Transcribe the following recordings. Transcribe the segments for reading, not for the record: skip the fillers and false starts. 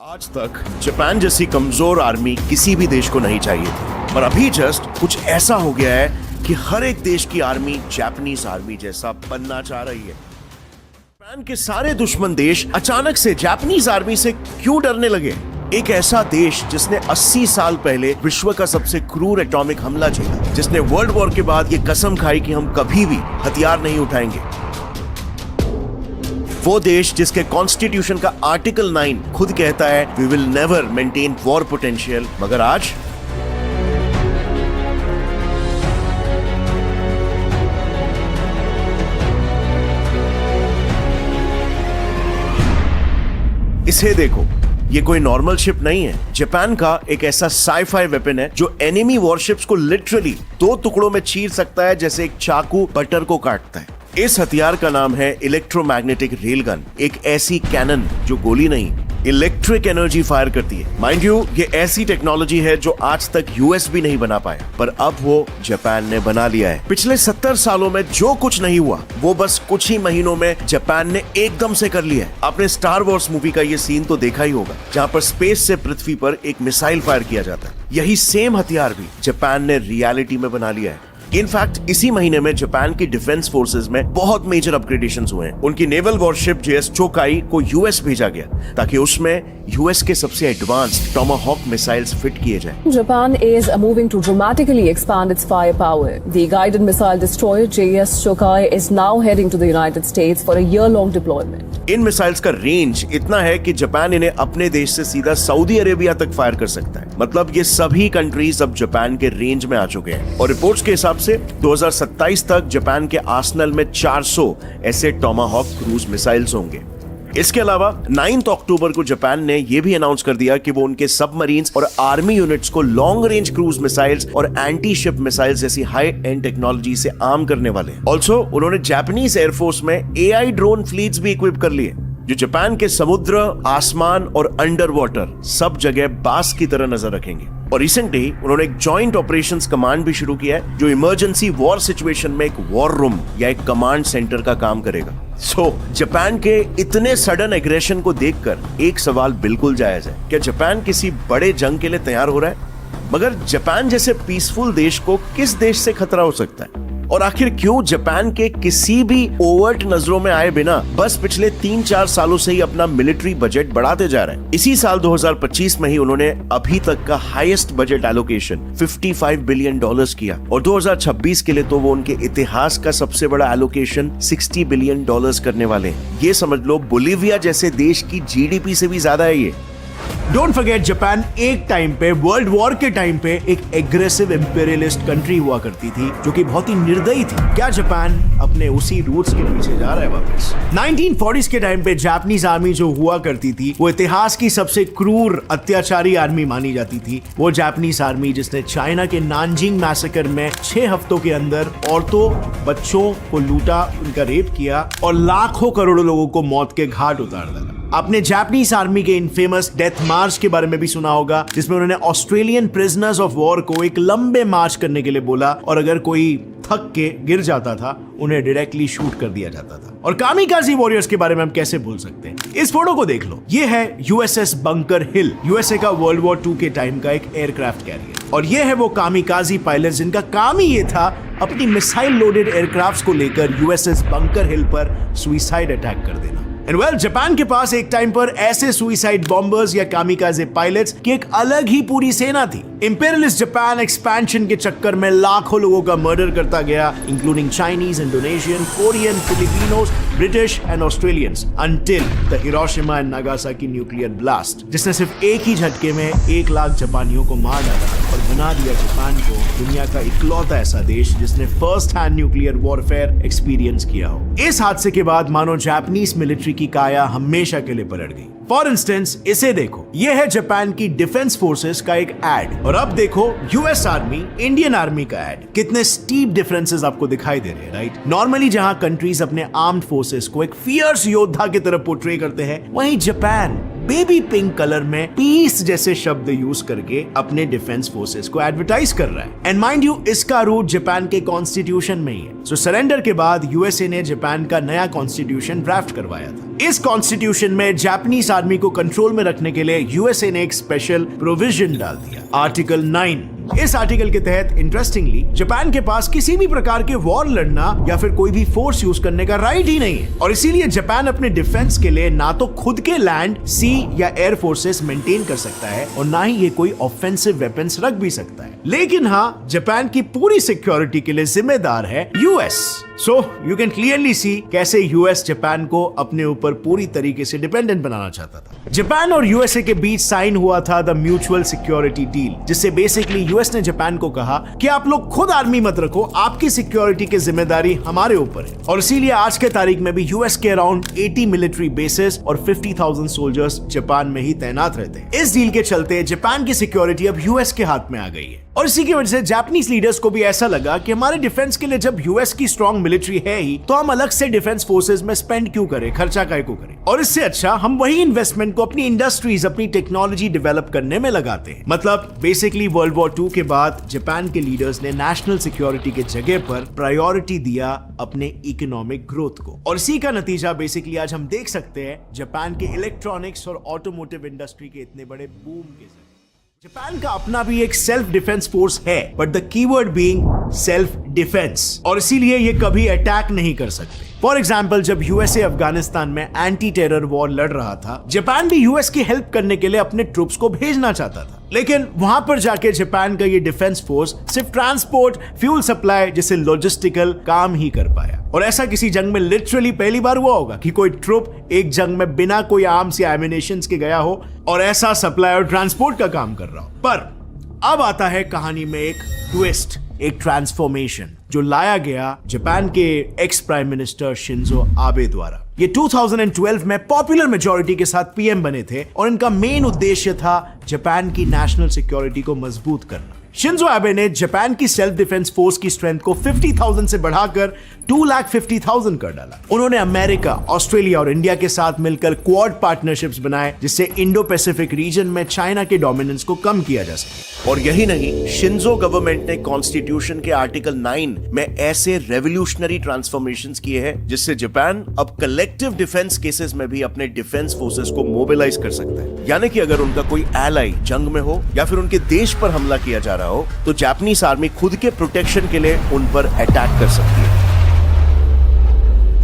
आज तक जापान जैसी कमजोर आर्मी किसी भी देश को नहीं चाहिए थी, पर अभी जस्ट कुछ ऐसा हो गया है कि हर एक देश की आर्मी जापानीज आर्मी जैसा बनना चाह रही है। जापान के सारे दुश्मन देश अचानक से जापानीज आर्मी से क्यों डरने लगे? एक ऐसा देश जिसने 80 साल पहले विश्व का सबसे क्रूर एटॉमिक हमला झेला, जिसने वर्ल्ड वॉर के बाद ये कसम खाई कि हम कभी भी हथियार नहीं उठाएंगे। वो देश जिसके कॉन्स्टिट्यूशन का आर्टिकल 9 खुद कहता है we will never maintain war potential, मगर आज इसे देखो, ये कोई नॉर्मल शिप नहीं है। जापान का एक ऐसा साई-फाई वेपन है जो एनिमी वॉरशिप्स को लिटरली 2 टुकड़ों में चीर सकता है जैसे एक चाकू बटर को काटता है। इस हथियार का नाम है इलेक्ट्रोमैग्नेटिक रेलगन, एक ऐसी कैनन जो गोली नहीं, इलेक्ट्रिक एनर्जी फायर करती है। माइंड यू, ये ऐसी टेक्नोलॉजी है जो आज तक यूएस भी नहीं बना पाया, पर अब वो जापान ने बना लिया है। पिछले 70 सालों में जो कुछ नहीं हुआ वो बस कुछ ही महीनों में जापान ने एकदम से कर लिया है। आपने स्टार वॉर्स मूवी का ये सीन तो देखा ही होगा, जहां पर स्पेस से पृथ्वी पर एक मिसाइल फायर किया जाता है। यही सेम हथियार भी जापान ने रियलिटी में बना लिया है। इनफैक्ट इसी महीने में जापान की डिफेंस फोर्सेस में बहुत मेजर अपग्रेडेशंस हुए हैं। उनकी नेवल वॉरशिप जेएस चोकाई को यूएस भेजा गया ताकि उसमें यूएस के सबसे एडवांस्ड टोमाहॉक मिसाइल्स फिट किए जाएं। Japan is moving to dramatically expand its firepower. The guided missile destroyer JS Chokai is now heading to the United States for a year-long deployment. In missiles का range इतना है कि Japan इन्हें अपने देश से सीधा सऊदी अरेबिया तक फायर कर सकता है। मतलब ये सभी कंट्रीज अब जापान के रेंज में आ चुके हैं और रिपोर्ट्स के हिसाब से 2027 तक जापान के आर्सेनल में 400 ऐसे टोमाहॉक क्रूज मिसाइल्स होंगे। इसके अलावा 9 अक्टूबर को जापान ने यह भी अनाउंस कर दिया कि वो उनके सबमरीन्स और आर्मी यूनिट्स को लॉन्ग रेंज क्रूज मिसाइल्स और एंटी शिप मिसाइल्स जैसी हाई एंड टेक्नोलॉजी से आर्म करने वाले हैं। ऑल्सो उन्होंने जापानीज एयरफोर्स में एआई ड्रोन फ्लीट्स भी इक्विप कर लिए जो जापान के समुद्र, आसमान और अंडर वाटर सब जगह बास की तरह नजर रखेंगे। और रिसेंटली उन्होंने एक जॉइंट ऑपरेशंस कमांड भी शुरू किया है जो इमरजेंसी वॉर सिचुएशन में एक वॉर रूम या एक कमांड सेंटर का काम करेगा। जापान के इतने सडन एग्रेशन को देखकर एक सवाल बिल्कुल जायज है, क्या जापान किसी बड़े जंग के लिए तैयार हो रहा है? मगर जापान जैसे पीसफुल देश को किस देश से खतरा हो सकता है? और आखिर क्यों जापान के किसी भी ओवर्ट नजरों में आए बिना बस पिछले 3-4 सालों से ही अपना मिलिट्री बजट बढ़ाते जा रहे हैं? इसी साल 2025 में ही उन्होंने अभी तक का हाईएस्ट बजट एलोकेशन $55 बिलियन किया और 2026 के लिए तो वो उनके इतिहास का सबसे बड़ा एलोकेशन $60 बिलियन करने वाले हैं। ये समझ लो बोलिविया जैसे देश की जीडीपी से भी ज्यादा है ये। डोंट फॉरगेट, जापान एक टाइम पे वर्ल्ड वॉर के टाइम पे एक एग्रेसिव इंपीरियलिस्ट कंट्री हुआ करती थी जो कि बहुत ही निर्दयी थी। क्या जापान अपने उसी रूट्स के पीछे जा रहा है वापस? 1940s के टाइम पे जापानीज आर्मी जो हुआ करती थी वो इतिहास की सबसे क्रूर अत्याचारी आर्मी मानी जाती थी। वो जापानीज आर्मी जिसने चाइना के नानजिंग मैसेकर में 6 हफ्तों के अंदर औरतों, बच्चों को लूटा, उनका रेप किया और लाखों करोड़ों लोगों को मौत के घाट उतार डाला। आपने जापानीज आर्मी के इन फेमस डेथ मार्च के बारे में भी सुना होगा, जिसमें उन्होंने ऑस्ट्रेलियन प्रिजनर्स ऑफ वॉर को एक लंबे मार्च करने के लिए बोला और अगर कोई थक के गिर जाता था उन्हें डायरेक्टली शूट कर दिया जाता था। और कामिकाजी वॉरियर्स के बारे में हम कैसे भूल सकते हैं? इस फोटो को देख लो, ये है यूएसएस बंकर हिल, यूएसए का वर्ल्ड वॉर 2 के टाइम का एक एयरक्राफ्ट कैरियर। और ये है वो कामिकाजी पायलट्स जिनका काम ही ये था अपनी मिसाइल लोडेड एयरक्राफ्ट्स को लेकर यूएसएस बंकर हिल पर सुइसाइड अटैक कर देना। एंड वेल, जापान के पास एक टाइम पर ऐसे सुइसाइड बॉम्बर्स या कामिकाजे पायलट्स की एक अलग ही पूरी सेना थी। इंपीरियलिस्ट जापान एक्सपेंशन के चक्कर में लाखों लोगों का मर्डर करता गया, including Chinese, Indonesian, Korean, Filipinos, British and Australians, until the Hiroshima and Nagasaki nuclear blast, जिसने सिर्फ एक ही झटके में 1 लाख जापानियों को मार डाला और बना दिया जापान को दुनिया का इकलौता ऐसा देश जिसने first hand nuclear warfare experience किया हो। इस हादसे के बाद मानो जापानीज मिलिट्री की काया हमेशा के लिए पलट गई। फॉर इंस्टेंस, इसे देखो, ये है जापान की डिफेंस फोर्सेस का एक एड और अब देखो यूएस आर्मी, इंडियन आर्मी का एड। कितने स्टीप डिफरेंसेस आपको दिखाई दे रहे हैं, राइट? नॉर्मली जहां कंट्रीज अपने आर्म्ड फोर्सेस को एक फियर्स योद्धा की तरह पोर्ट्रे करते हैं, वहीं जापान बेबी पिंक कलर में पीस जैसे शब्द यूज करके अपने डिफेंस फोर्सेस को एडवर्टाइज कर रहा है। एंड माइंड यू, इसका रूट जापान के कॉन्स्टिट्यूशन में ही है। सो सरेंडर के बाद यूएसए ने जापान का नया कॉन्स्टिट्यूशन ड्राफ्ट करवाया था। इस कॉन्स्टिट्यूशन में जापानीज आर्मी को कंट्रोल में रखने के लिए यूएसए ने एक स्पेशल प्रोविजन डाल दिया, आर्टिकल 9। इस आर्टिकल के तहत इंटरेस्टिंगली जापान के पास किसी भी प्रकार के वॉर लड़ना या फिर कोई भी फोर्स यूज करने का राइट ही नहीं है, और इसीलिए जापान अपने डिफेंस के लिए ना तो खुद के लैंड, सी या एयर फोर्सेस मेंटेन कर सकता है और ना ही ये कोई ऑफेंसिव वेपन्स रख भी सकता है। लेकिन हाँ, जापान की पूरी सिक्योरिटी के लिए जिम्मेदार है US. So you can clearly see कैसे यूएस जापान को अपने ऊपर पूरी तरीके से डिपेंडेंट बनाना चाहता था। जापान और यूएसए के बीच साइन हुआ था द म्यूचुअल सिक्योरिटी डील, जिससे बेसिकली यूएस ने जापान को कहा कि आप लोग खुद आर्मी मत रखो, आपकी सिक्योरिटी की जिम्मेदारी हमारे ऊपर है। और इसीलिए आज के तारीख में भी यूएस के अराउंड 80 मिलिट्री बेसेस और 50,000 सोल्जर्स जापान में ही तैनात रहते हैं। इस डील के चलते जापान की सिक्योरिटी अब यूएस के हाथ में आ गई है, और इसी की वजह से जापानीज लीडर्स को भी ऐसा लगा कि हमारे डिफेंस के लिए जब यूएस की स्ट्रॉन्ग मिलिट्री है ही, तो हम अलग से डिफेंस फोर्सेस में स्पेंड क्यों करें, खर्चा काहे को करें, और इससे अच्छा हम वही इन्वेस्टमेंट को अपनी इंडस्ट्रीज, अपनी टेक्नोलॉजी डेवलप करने में लगाते हैं। मतलब बेसिकली वर्ल्ड वॉर 2 के बाद जापान के लीडर्स ने नेशनल सिक्योरिटी के जगह पर प्रायोरिटी दिया अपने इकोनॉमिक ग्रोथ को, और इसी का नतीजा बेसिकली आज हम देख सकते हैं जापान के इलेक्ट्रॉनिक्स और ऑटोमोटिव इंडस्ट्री के इतने बड़े बूम के जरिए। जापान का अपना भी एक सेल्फ डिफेंस फोर्स है, but the keyword being self defence, और इसीलिए ये कभी अटैक नहीं कर सकते। फॉर एग्जाम्पल, जब यूएसए अफगानिस्तान में एंटी टेरर वॉर लड़ रहा था, जापान भी यूएस की हेल्प करने के लिए अपने ट्रूप्स को भेजना चाहता था, लेकिन वहां पर जाके जापान का ये डिफेंस फोर्स सिर्फ ट्रांसपोर्ट, फ्यूल सप्लाई जैसे लॉजिस्टिकल काम ही कर पाया। और ऐसा किसी जंग में लिटरली पहली बार हुआ होगा कि कोई ट्रुप एक जंग में बिना कोई आर्म्स या एमिनेशंस के गया हो और ऐसा सप्लाई और ट्रांसपोर्ट का काम कर रहा हो। पर अब आता है कहानी में एक ट्विस्ट, एक ट्रांसफॉर्मेशन जो लाया गया जापान के ex prime minister Shinzo Abe द्वारा। ये 2012 में पॉपुलर मेजॉरिटी के साथ पीएम बने थे, और इनका मेन उद्देश्य था जापान की नेशनल सिक्योरिटी को मजबूत करना। शिंजो आबे ने जापान की सेल्फ डिफेंस फोर्स की स्ट्रेंथ को 50,000 से बढ़ाकर 2,50,000 कर डाला। उन्होंने अमेरिका, ऑस्ट्रेलिया और इंडिया के साथ मिलकर क्वाड पार्टनरशिप्स बनाए, जिससे इंडो पैसिफिक रीजन में चाइना के डोमिनेंस को कम किया जा सके। और यही नहीं, शिंजो गवर्नमेंट ने कॉन्स्टिट्यूशन के आर्टिकल 9 में ऐसे रेवोल्यूशनरी ट्रांसफॉर्मेशंस किए हैं जिससे जापान अब कलेक्टिव डिफेंस केसेस में भी अपने डिफेंस फोर्सेस को मोबिलाइज कर सकता है। यानी कि अगर उनका कोई एलाई जंग में हो या फिर उनके देश पर हमला किया जा रहा हो, तो जापानीज आर्मी खुद के प्रोटेक्शन के लिए उन पर अटैक कर सकती है।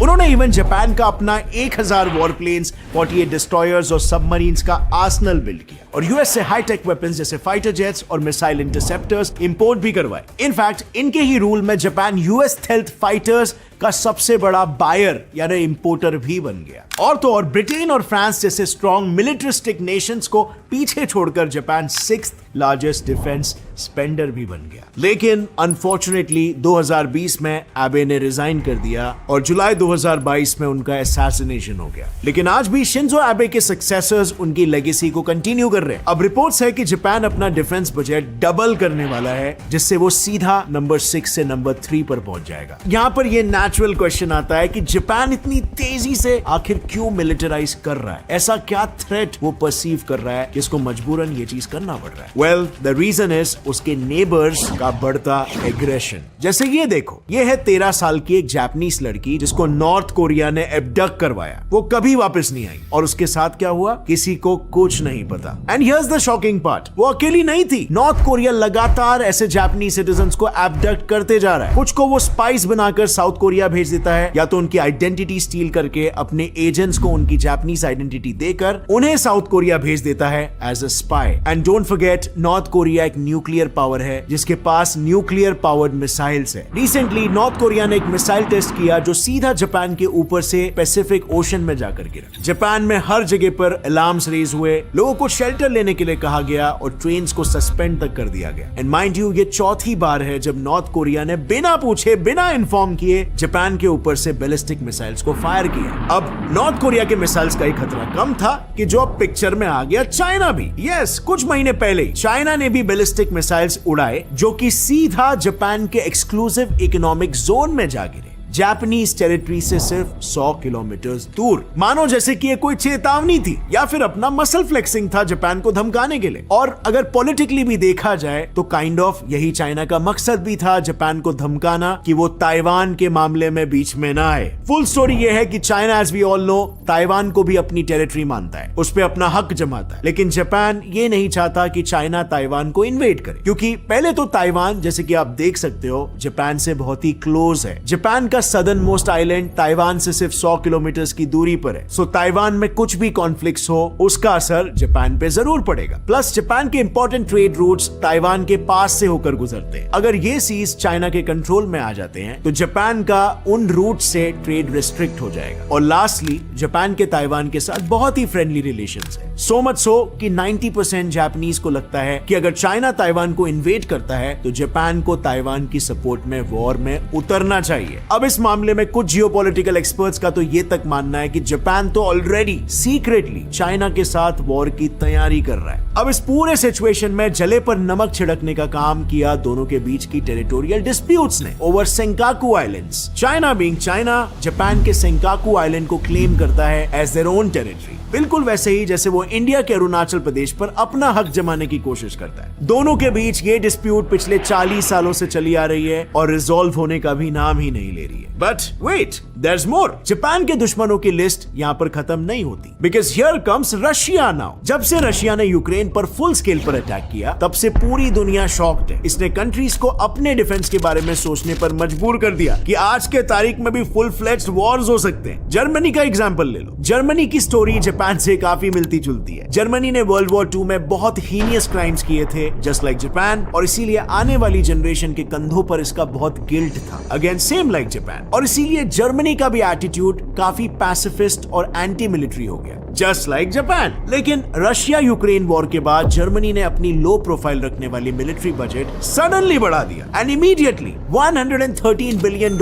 उन्होंने इवन जापान का अपना 1000 वॉरप्लेन्स, 48 डिस्ट्रॉयर्स और सबमरीन्स का आर्सेनल बिल्ड किया, और यूएस से हाईटेक वेपन्स जैसे फाइटर जेट्स और मिसाइल इंटरसेप्टर्स इंपोर्ट भी करवाए। इनफैक्ट इनके ही रूल में जापान यूएस स्टेल्थ फाइटर्स का सबसे बड़ा बायर यानी इंपोर्टर भी बन गया। और तो और ब्रिटेन और फ्रांस जैसे स्ट्रॉन्ग मिलिटरिस्टिक नेशंस को पीछे छोड़कर Japan 6th largest defence Spender भी बन गया। लेकिन अनफॉर्चुनेटली 2020 में आबे ने रिजाइन कर दिया और जुलाई 2022 में उनका असैसिनेशन हो गया। लेकिन आज भी शिंजो आबे के सक्सेसर्स उनकी लेगेसी को कंटिन्यू कर रहे हैं। अब रिपोर्ट्स है कि जापान अपना डिफेंस बजट डबल करने वाला है, जिससे वो सीधा नंबर 6 से नंबर 3 पर पहुंच जाएगा। यहाँ पर ये नेचुरल क्वेश्चन आता है कि जापान इतनी तेजी से आखिर क्यों मिलिटराइज कर रहा है? ऐसा क्या थ्रेट वो परसीव कर रहा है कि इसको मजबूरन ये चीज करना पड़ रहा है? वेल, द रीजन इज उसके नेबर्स का बढ़ता एग्रेशन। जैसे ये देखो, ये है 13 साल की एक जापानीज लड़की जिसको नॉर्थ कोरिया ने एब्डक्ट करवाया। वो कभी वापस नहीं आई, और उसके साथ क्या हुआ किसी को कुछ नहीं पता। And here's the shocking part, वो अकेली नहीं थी। नॉर्थ कोरिया लगातार ऐसे जापानीज सिटीजन्स को एब्डक्ट करते जा रहा है। कुछ को वो स्पाइस बनाकर साउथ कोरिया भेज देता है, या तो उनकी आइडेंटिटी स्टील करके अपने एजेंट्स को उनकी जापानीज आइडेंटिटी देकर उन्हें साउथ कोरिया भेज देता है as a spy. And don't forget, North Korea एक न्यूक्लियर पावर है जिसके पास न्यूक्लियर पावर्ड मिसाइल्स है। रिसेंटली नॉर्थ कोरिया ने एक मिसाइल टेस्ट किया जो सीधा जापान के ऊपर से पैसिफिक ओशन में जाकर गिरा। जापान में हर जगह पर अलार्म्स रेज हुए, लोगों को शेल्टर लेने के लिए कहा गया और ट्रेन्स को सस्पेंड तक कर दिया गया। एंड माइंड यू, ये चौथी बार है जब नॉर्थ कोरिया ने बिना पूछे, बिना इन्फॉर्म किए जापान के ऊपर से बैलिस्टिक मिसाइल्स को फायर किया। अब नॉर्थ कोरिया के मिसाइल्स का ही खतरा कम था कि जो अब पिक्चर में आ गया चाइना भी। यस, कुछ महीने पहले चाइना ने भी बैलिस्टिक मिसाइल्स उड़ाए जो कि सीधा जापान के एक्सक्लूसिव इकोनॉमिक जोन में जा गिरे। जापानीज टेरिटरी से सिर्फ 100 किलोमीटर दूर। मानो जैसे कि ये कोई चेतावनी थी या फिर अपना मसल फ्लेक्सिंग था जापान को धमकाने के लिए। और अगर पॉलिटिकली भी देखा जाए तो काइंड ऑफ यही चाइना का मकसद भी था, जापान को धमकाना कि वो ताइवान के मामले में बीच में ना आए। फुल स्टोरी ये है कि China as we all know Taiwan को भी अपनी टेरिटरी मानता है, उस पे अपना हक जमाता है, लेकिन जापान ये नहीं चाहता कि चाइना ताइवान को इन्वेड करे, क्योंकि पहले तो ताइवान जैसे कि आप देख सकते हो जापान से बहुत ही क्लोज है। जापान का सदर्न मोस्ट आइलैंड ताइवान से सिर्फ 100 किलोमीटर की दूरी पर है। सो ताइवान में कुछ भी कॉन्फ्लिक्ट हो उसका असर जापान पे जरूर पड़ेगा। प्लस जापान के इंपॉर्टेंट ट्रेड रूट्स ताइवान के पास से होकर गुजरते हैं। अगर ये सीज चाइना के कंट्रोल में आ जाते हैं तो जापान का उन रूट से ट्रेड रिस्ट्रिक्ट हो जाएगा। और लास्टली जापान के ताइवान के साथ बहुत ही फ्रेंडली रिलेशंस है, सो मच सो कि 90% जापानीज को लगता है कि अगर चाइना ताइवान को इन्वेड करता है तो जापान को ताइवान की सपोर्ट में वॉर में उतरना चाहिए। अब इस मामले में कुछ जियोपॉलिटिकल एक्सपर्ट्स का तो ये तक मानना है कि जापान तो ऑलरेडी सीक्रेटली चाइना के साथ वॉर की तैयारी कर रहा है। अब इस पूरे सिचुएशन में जले पर नमक छिड़कने का काम किया दोनों के बीच की टेरिटोरियल डिस्प्यूट्स ने over Senkaku islands. China being China Japan के सेंकाकू आइलैंड को क्लेम करता है एज देयर ओन टेरिटरी, बिल्कुल वैसे ही जैसे वो इंडिया के अरुणाचल प्रदेश पर अपना हक जमाने की कोशिश करता है। दोनों के बीच ये डिस्प्यूट पिछले 40 सालों से चली आ रही है और रिजॉल्व होने का भी नाम ही नहीं ले रही है। But wait, there's more. Japan के दुश्मनों की लिस्ट यहाँ पर खत्म नहीं होती, because here comes Russia now. जब से रशिया ने यूक्रेन पर फुल स्केल पर अटैक किया तब से पूरी दुनिया शॉक्ड है। इसने कंट्रीज को अपने डिफेंस के बारे में सोचने पर मजबूर कर दिया कि आज के तारीख में भी फुल फ्लेज्ड वॉर्स हो सकते हैं। जर्मनी का एग्जांपल ले लो। जर्मनी की स्टोरी जापान से काफी मिलती जुलती है। जर्मनी ने वर्ल्ड वॉर 2 में बहुत हीनियस क्राइम्स किए थे जस्ट लाइक जापान, और इसीलिए आने वाली जनरेशन के कंधों पर इसका बहुत गिल्ट था, अगेन सेम लाइक जापान। और इसीलिए जर्मनी का भी एटीट्यूड काफी पैसिफिस्ट और एंटी मिलिट्री हो गया जस्ट लाइक जापान। लेकिन रशिया यूक्रेन वॉर के बाद जर्मनी ने अपनी लो प्रोफाइल रखने वाली मिलिट्री बजट सडनली बढ़ा दिया एंड इमीडिएटली $113 बिलियन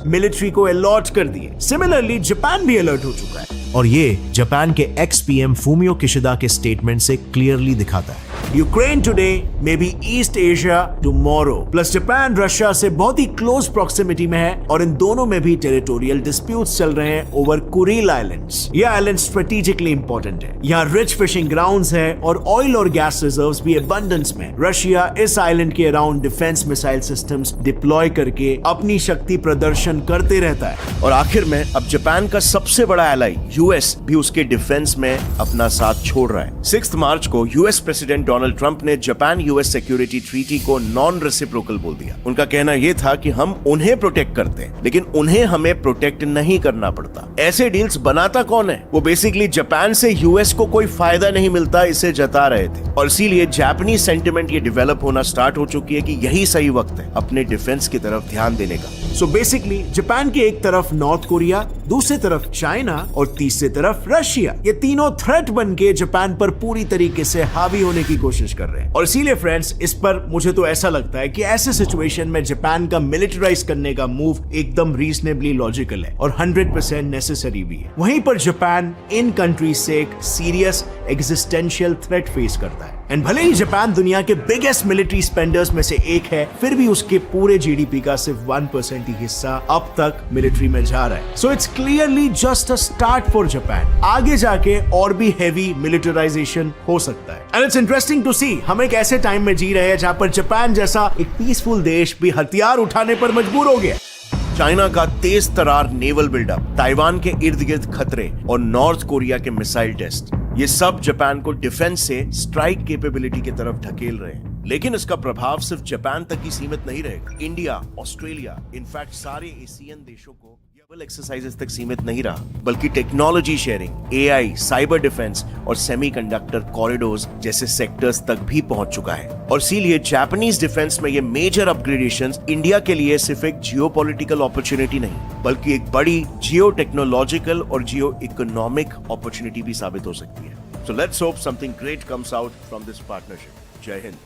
मिलिट्री को अलॉट कर दिए। सिमिलरली जापान भी अलर्ट हो चुका है, और ये जापान के एक्स पीएम फूमियो किशिदा के स्टेटमेंट से क्लियरली दिखाता है। Ukraine today may be east Asia tomorrow. Plus Japan Russia से बहुत ही क्लोज प्रॉक्सिमिटी में है और इन दोनों में भी टेरिटोरियल डिस्प्यूट्स चल रहे हैं ओवर कुरिल आइलैंड्स। ये आइलैंड स्ट्रेटेजिकली इंपॉर्टेंट है, यहाँ रिच फिशिंग ग्राउंड्स है और ऑयल और गैस रिजर्व्स भी अबंडेंस में। रशिया इस आइलैंड के around defence missile systems deploy करके अपनी शक्ति प्रदर्शन करते रहता है। और आखिर में अब जापान का सबसे बड़ा एलाई यूएस भी उसके डिफेंस में अपना साथ छोड़ रहा है। 6 मार्च को यूएस प्रेसिडेंट डोनाल्ड ट्रंप ने जापान यूएस सिक्योरिटी ट्रीटी को नॉन रेसिप्रोकल बोल दिया। उनका कहना यह था कि हम उन्हें प्रोटेक्ट करते हैं लेकिन उन्हें हमें प्रोटेक्ट नहीं करना पड़ता। ऐसे डील्स बनाता कौन है? वो बेसिकली जापान से यूएस को कोई फायदा नहीं मिलता इसे जता रहे थे, और इसीलिए जापानी सेंटिमेंट ये डेवलप होना स्टार्ट हो चुकी है कि यही सही वक्त है अपने डिफेंस की तरफ ध्यान देने का। सो बेसिकली जापान के एक तरफ नॉर्थ कोरिया, दूसरी तरफ चाइना और तीसरी तरफ रशिया, ये तीनों थ्रेट बनके जापान पर पूरी तरीके से हावी होने की कोशिश कर रहे हैं। और इसीलिए फ्रेंड्स, इस पर मुझे तो ऐसा लगता है कि ऐसे सिचुएशन में जापान का मिलिटराइज करने का मूव एकदम रीजनेबली लॉजिकल है और 100% नेसेसरी भी है। वहीं पर जापान इन कंट्रीज से एक सीरियस एग्जिस्टेंशियल थ्रेट फेस करता है। एंड भले ही जापान दुनिया के बिगेस्ट मिलिट्री स्पेंडर्स में से एक है, फिर भी उसके पूरे जीडीपी का सिर्फ 1% ही हिस्सा अब तक मिलिट्री में जा रहा है। So it's clearly just a start for Japan. आगे जाके और भी हेवी मिलिटराइजेशन हो सकता है। एंड इट्स इंटरेस्टिंग टू सी हम एक ऐसे टाइम में जी रहे हैं जहां पर जापान जैसा एक पीसफुल देश भी हथियार उठाने पर मजबूर हो गया। चाइना का तेज तरार नेवल बिल्डअप, ताइवान के इर्द गिर्द खतरे और नॉर्थ कोरिया के मिसाइल टेस्ट, ये सब जापान को डिफेंस से स्ट्राइक कैपेबिलिटी की तरफ ढकेल रहे हैं। लेकिन इसका प्रभाव सिर्फ जापान तक ही सीमित नहीं रहेगा। इंडिया, ऑस्ट्रेलिया, इनफैक्ट सारे एशियन देशों को नेवल एक्सरसाइजेस तक सीमित नहीं रहा, बल्कि technology sharing, AI, cyber defence और सेमीकंडक्टर कॉरिडोर्स जैसे सेक्टर्स तक भी पहुंच चुका है। और इसीलिए जापानीज डिफेंस में ये मेजर अपग्रेडेशंस इंडिया के लिए सिर्फ एक जियोपॉलिटिकल अपॉर्चुनिटी नहीं, बल्कि एक बड़ी जियो टेक्नोलॉजिकल और जियो इकोनॉमिक अपॉर्चुनिटी भी साबित हो सकती है। So let's hope something great comes out from this partnership. Jai Hind.